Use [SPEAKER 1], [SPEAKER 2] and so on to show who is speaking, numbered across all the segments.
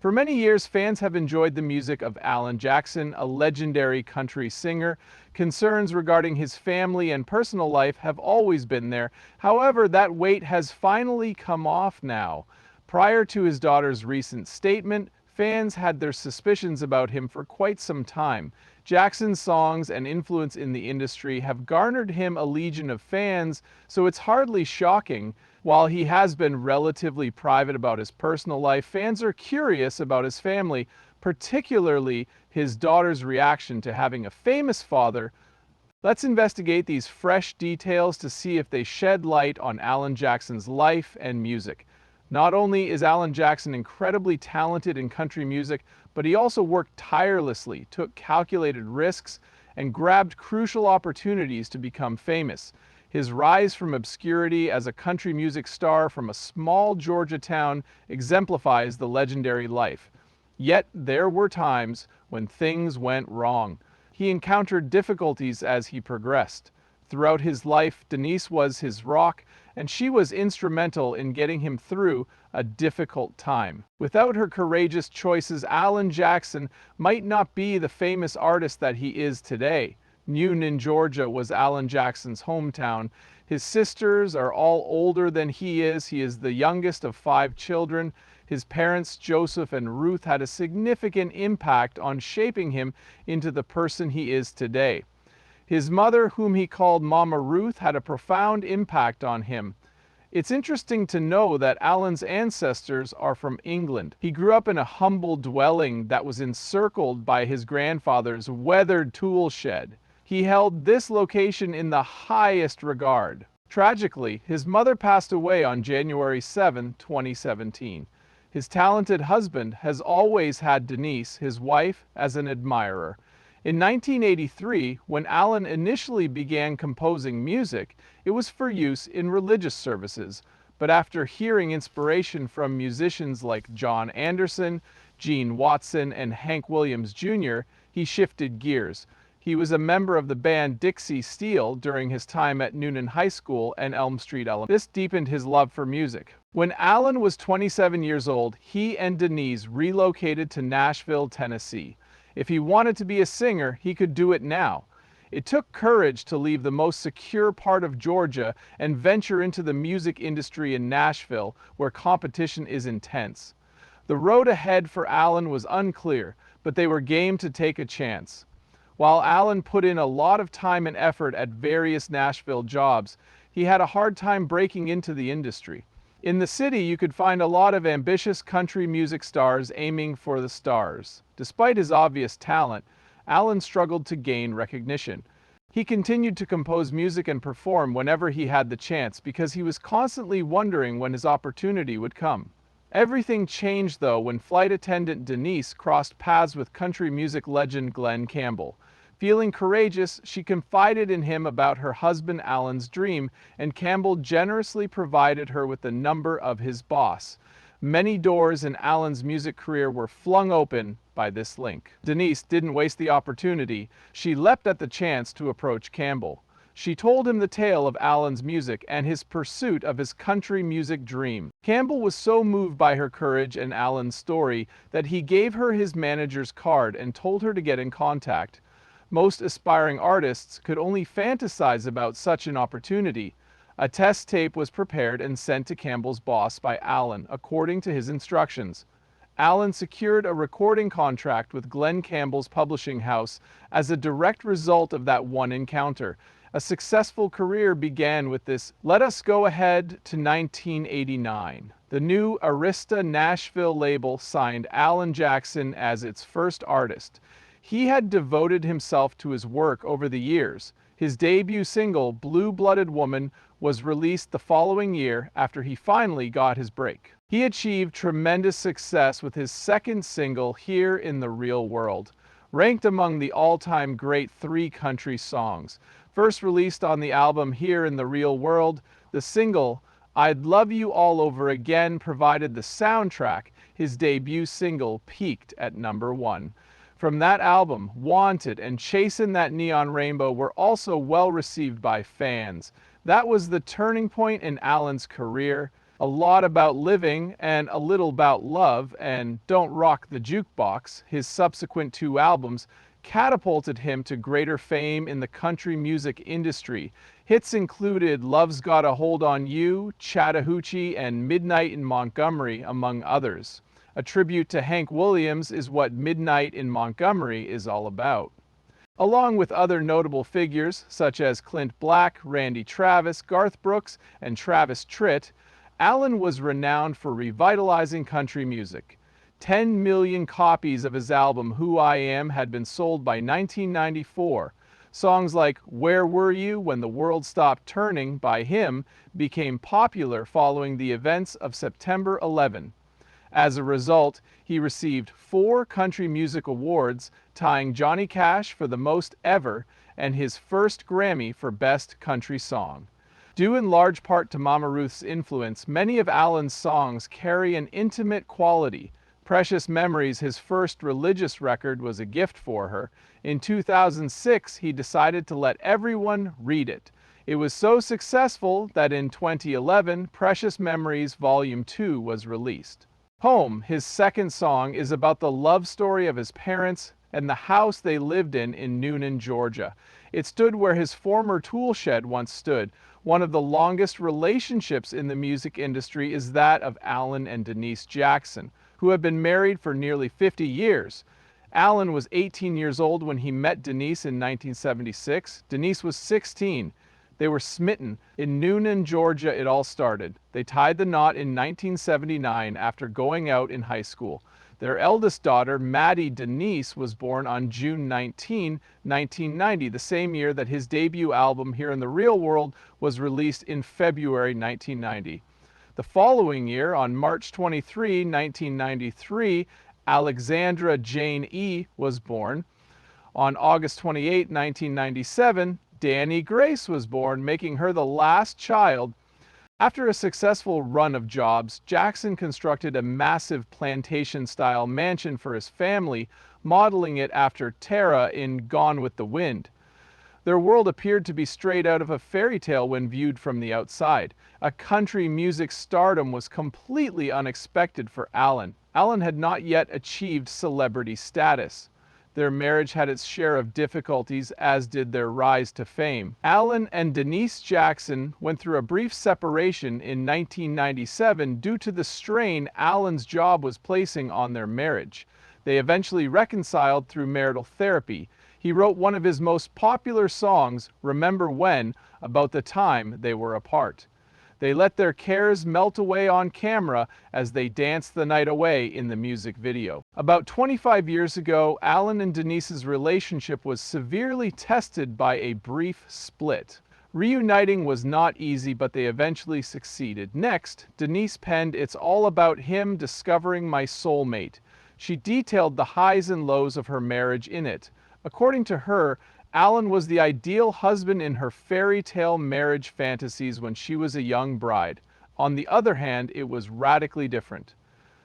[SPEAKER 1] For many years, fans have enjoyed the music of Alan Jackson, a legendary country singer. Concerns regarding his family and personal life have always been there. However, that weight has finally come off now. Prior to his daughter's recent statement, fans had their suspicions about him for quite some time. Jackson's songs and influence in the industry have garnered him a legion of fans, so it's hardly shocking. While he has been relatively private about his personal life, fans are curious about his family, particularly his daughter's reaction to having a famous father. Let's investigate these fresh details to see if they shed light on Alan Jackson's life and music. Not only is Alan Jackson incredibly talented in country music, but he also worked tirelessly, took calculated risks, and grabbed crucial opportunities to become famous. His rise from obscurity as a country music star from a small Georgia town exemplifies the legendary life. Yet there were times when things went wrong. He encountered difficulties as he progressed. Throughout his life, Denise was his rock, and she was instrumental in getting him through a difficult time. Without her courageous choices, Alan Jackson might not be the famous artist that he is today. Newnan, Georgia was Alan Jackson's hometown. His sisters are all older than he is. He is the youngest of 5 children. His parents, Joseph and Ruth, had a significant impact on shaping him into the person he is today. His mother, whom he called Mama Ruth, had a profound impact on him. It's interesting to know that Alan's ancestors are from England. He grew up in a humble dwelling that was encircled by his grandfather's weathered tool shed. He held this location in the highest regard. Tragically, his mother passed away on January 7, 2017. His talented husband has always had Denise, his wife, as an admirer. In 1983, when Alan initially began composing music, it was for use in religious services. But after hearing inspiration from musicians like John Anderson, Gene Watson, and Hank Williams Jr., he shifted gears. He was a member of the band Dixie Steel during his time at Newnan High School and Elm Street Elementary. This deepened his love for music. When Alan was 27 years old, he and Denise relocated to Nashville, Tennessee. If he wanted to be a singer, he could do it now. It took courage to leave the most secure part of Georgia and venture into the music industry in Nashville, where competition is intense. The road ahead for Alan was unclear, but they were game to take a chance. While Alan put in a lot of time and effort at various Nashville jobs, he had a hard time breaking into the industry. In the city, you could find a lot of ambitious country music stars aiming for the stars. Despite his obvious talent, Alan struggled to gain recognition. He continued to compose music and perform whenever he had the chance because he was constantly wondering when his opportunity would come. Everything changed though when flight attendant Denise crossed paths with country music legend Glen Campbell. Feeling courageous, she confided in him about her husband Alan's dream, and Campbell generously provided her with the number of his boss. Many doors in Alan's music career were flung open by this link. Denise didn't waste the opportunity. She leapt at the chance to approach Campbell. She told him the tale of Alan's music and his pursuit of his country music dream. Campbell was so moved by her courage and Alan's story that he gave her his manager's card and told her to get in contact. Most aspiring artists could only fantasize about such an opportunity. A test tape was prepared and sent to Campbell's boss by Alan, according to his instructions. Alan secured a recording contract with Glen Campbell's publishing house as a direct result of that one encounter. A successful career began with this. Let us go ahead to 1989. The new Arista Nashville label signed Alan Jackson as its first artist. He had devoted himself to his work over the years. His debut single, Blue-Blooded Woman, was released the following year after he finally got his break. He achieved tremendous success with his second single, Here in the Real World, ranked among the all-time great 3 country songs. First released on the album Here in the Real World, the single, I'd Love You All Over Again, provided the soundtrack. His debut single peaked at number 1. From that album, Wanted and Chasin' That Neon Rainbow were also well received by fans. That was the turning point in Alan's career. A Lot About Living and A Little About Love and Don't Rock the Jukebox, his subsequent two albums, catapulted him to greater fame in the country music industry. Hits included Love's Got a Hold on You, Chattahoochee, and Midnight in Montgomery, among others. A tribute to Hank Williams is what Midnight in Montgomery is all about. Along with other notable figures such as Clint Black, Randy Travis, Garth Brooks, and Travis Tritt, Allen was renowned for revitalizing country music. 10 million copies of his album Who I Am had been sold by 1994. Songs like Where Were You When the World Stopped Turning by him became popular following the events of September 11. As a result, he received 4 country music awards, tying Johnny Cash for the most ever and his first Grammy for Best Country Song. Due in large part to Mama Ruth's influence, many of Allen's songs carry an intimate quality. Precious Memories, his first religious record, was a gift for her. In 2006, he decided to let everyone read it. It was so successful that in 2011, Precious Memories Volume 2 was released. Home, his second song, is about the love story of his parents and the house they lived in Noonan, Georgia. It stood where his former tool shed once stood. One of the longest relationships in the music industry is that of Allen and Denise Jackson, who have been married for nearly 50 years. Allen was 18 years old when he met Denise in 1976. Denise was 16. They were smitten. In Noonan, Georgia, it all started. They tied the knot in 1979 after going out in high school. Their eldest daughter, Maddie Denise, was born on June 19, 1990, the same year that his debut album, Here in the Real World, was released in February 1990. The following year, on March 23, 1993, Alexandra Jane E. was born. On August 28, 1997, Danny Grace was born, making her the last child. After a successful run of jobs, Jackson constructed a massive plantation-style mansion for his family, modeling it after Tara in Gone with the Wind. Their world appeared to be straight out of a fairy tale when viewed from the outside. A country music stardom was completely unexpected for Allen. Allen had not yet achieved celebrity status. Their marriage had its share of difficulties, as did their rise to fame. Allen and Denise Jackson went through a brief separation in 1997 due to the strain Allen's job was placing on their marriage. They eventually reconciled through marital therapy. He wrote one of his most popular songs, Remember When, about the time they were apart. They let their cares melt away on camera as they danced the night away in the music video. About 25 years ago, Allen and Denise's relationship was severely tested by a brief split. Reuniting was not easy, but they eventually succeeded. Next, Denise penned It's All About Him Discovering My Soulmate. She detailed the highs and lows of her marriage in it. According to her, Allen was the ideal husband in her fairy tale marriage fantasies when she was a young bride. On the other hand, it was radically different.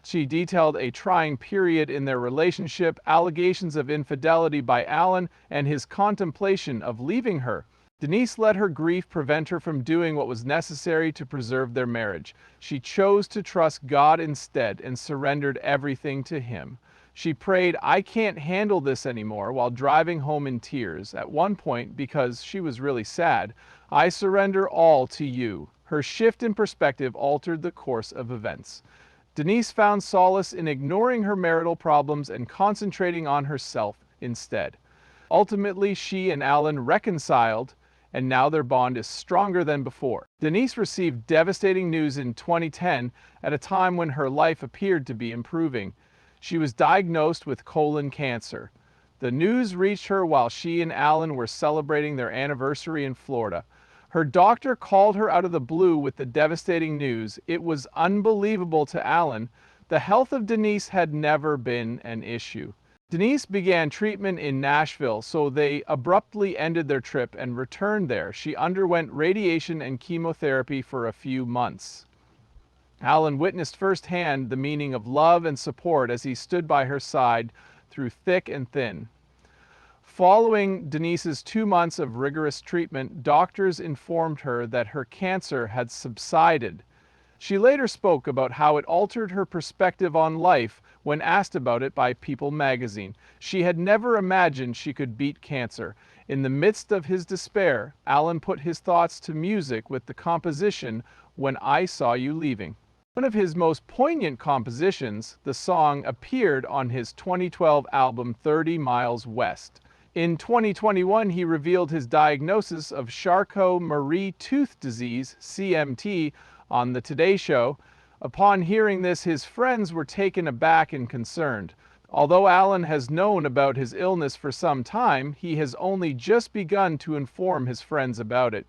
[SPEAKER 1] She detailed a trying period in their relationship, allegations of infidelity by Allen, and his contemplation of leaving her. Denise let her grief prevent her from doing what was necessary to preserve their marriage. She chose to trust God instead and surrendered everything to Him. She prayed, I can't handle this anymore, while driving home in tears. At one point, because she was really sad, I surrender all to you. Her shift in perspective altered the course of events. Denise found solace in ignoring her marital problems and concentrating on herself instead. Ultimately, she and Allen reconciled, and now their bond is stronger than before. Denise received devastating news in 2010 at a time when her life appeared to be improving. She was diagnosed with colon cancer. The news reached her while she and Allen were celebrating their anniversary in Florida. Her doctor called her out of the blue with the devastating news. It was unbelievable to Allen. The health of Denise had never been an issue. Denise began treatment in Nashville, so they abruptly ended their trip and returned there. She underwent radiation and chemotherapy for a few months. Allen witnessed firsthand the meaning of love and support as he stood by her side through thick and thin. Following Denise's 2 months of rigorous treatment, doctors informed her that her cancer had subsided. She later spoke about how it altered her perspective on life when asked about it by People magazine. She had never imagined she could beat cancer. In the midst of his despair, Alan put his thoughts to music with the composition When I Saw You Leaving. One of his most poignant compositions, the song appeared on his 2012 album 30 Miles West. In 2021, he revealed his diagnosis of Charcot-Marie-Tooth disease, CMT, on The Today Show. Upon hearing this, his friends were taken aback and concerned. Although Alan has known about his illness for some time, he has only just begun to inform his friends about it.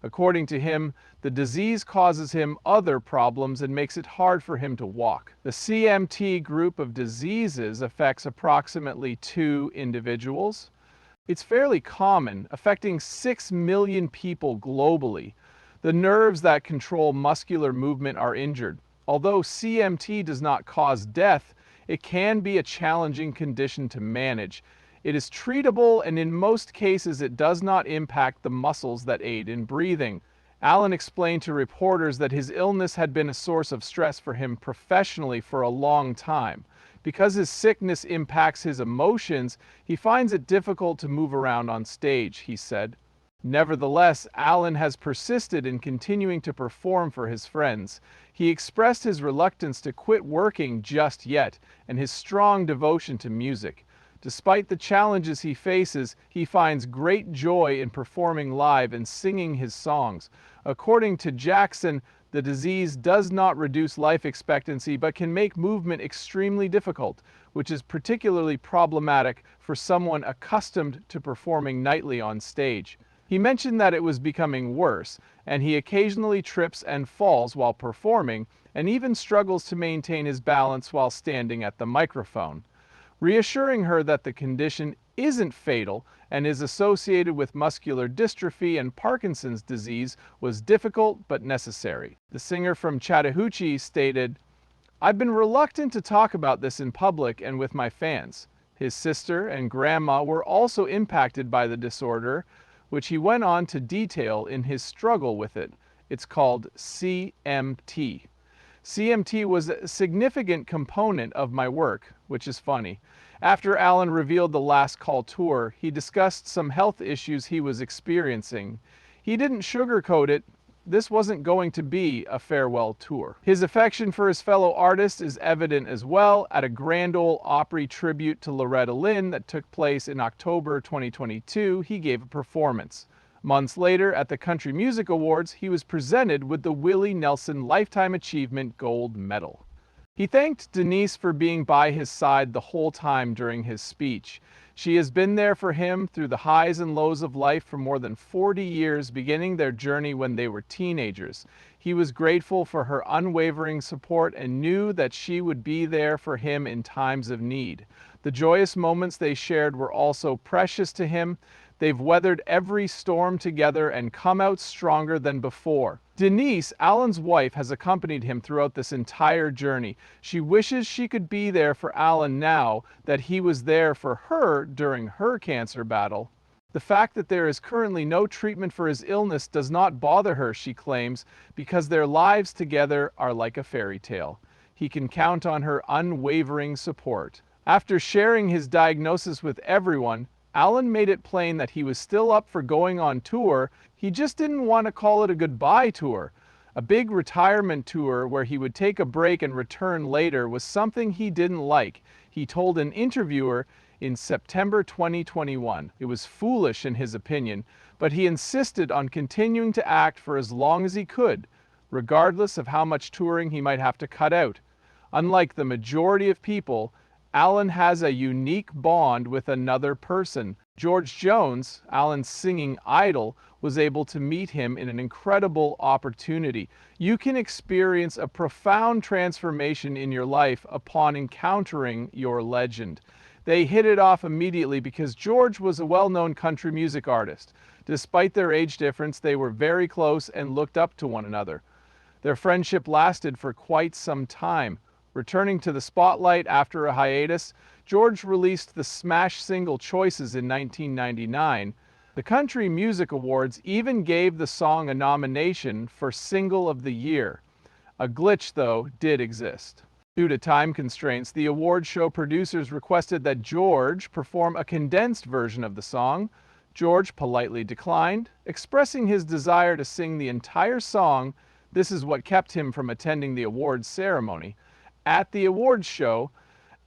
[SPEAKER 1] According to him, the disease causes him other problems and makes it hard for him to walk. The CMT group of diseases affects approximately 2 individuals. It's fairly common, affecting 6 million people globally. The nerves that control muscular movement are injured. Although CMT does not cause death, it can be a challenging condition to manage. It is treatable, and in most cases it does not impact the muscles that aid in breathing. Alan explained to reporters that his illness had been a source of stress for him professionally for a long time. Because his sickness impacts his emotions, he finds it difficult to move around on stage, he said. Nevertheless, Alan has persisted in continuing to perform for his friends. He expressed his reluctance to quit working just yet, and his strong devotion to music. Despite the challenges he faces, he finds great joy in performing live and singing his songs. According to Jackson, the disease does not reduce life expectancy but can make movement extremely difficult, which is particularly problematic for someone accustomed to performing nightly on stage. He mentioned that it was becoming worse, and he occasionally trips and falls while performing, and even struggles to maintain his balance while standing at the microphone. Reassuring her that the condition isn't fatal and is associated with muscular dystrophy and Parkinson's disease was difficult but necessary. The singer from Chattahoochee stated, "I've been reluctant to talk about this in public and with my fans." His sister and grandma were also impacted by the disorder, which he went on to detail in his struggle with it. It's called CMT. CMT was a significant component of my work, which is funny. After Alan revealed the Last Call tour, he discussed some health issues he was experiencing. He didn't sugarcoat it. This wasn't going to be a farewell tour. His affection for his fellow artists is evident as well. At a Grand Ole Opry tribute to Loretta Lynn that took place in October 2022, he gave a performance. Months later, at the Country Music Awards, he was presented with the Willie Nelson Lifetime Achievement Gold Medal. He thanked Denise for being by his side the whole time during his speech. She has been there for him through the highs and lows of life for more than 40 years, beginning their journey when they were teenagers. He was grateful for her unwavering support and knew that she would be there for him in times of need. The joyous moments they shared were also precious to him. They've weathered every storm together and come out stronger than before. Denise, Alan's wife, has accompanied him throughout this entire journey. She wishes she could be there for Alan now that he was there for her during her cancer battle. The fact that there is currently no treatment for his illness does not bother her, she claims, because their lives together are like a fairy tale. He can count on her unwavering support. After sharing his diagnosis with everyone, Alan made it plain that he was still up for going on tour. He just didn't want to call it a goodbye tour. A big retirement tour where he would take a break and return later was something he didn't like. He told an interviewer in September 2021. It was foolish in his opinion, but he insisted on continuing to act for as long as he could, regardless of how much touring he might have to cut out. Unlike the majority of people, Alan has a unique bond with another person. George Jones, Alan's singing idol, was able to meet him in an incredible opportunity. You can experience a profound transformation in your life upon encountering your legend. They hit it off immediately because George was a well-known country music artist. Despite their age difference, they were very close and looked up to one another. Their friendship lasted for quite some time. Returning to the spotlight after a hiatus, George released the smash single Choices in 1999. The Country Music Awards even gave the song a nomination for Single of the Year. A glitch, though, did exist. Due to time constraints, the award show producers requested that George perform a condensed version of the song. George politely declined, expressing his desire to sing the entire song. This is what kept him from attending the awards ceremony. At the awards show,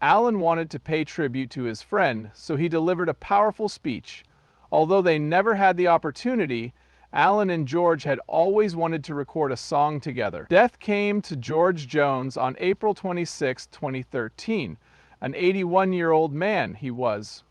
[SPEAKER 1] Alan wanted to pay tribute to his friend, so he delivered a powerful speech. Although they never had the opportunity, Alan and George had always wanted to record a song together. Death came to George Jones on April 26, 2013. An 81-year-old man he was.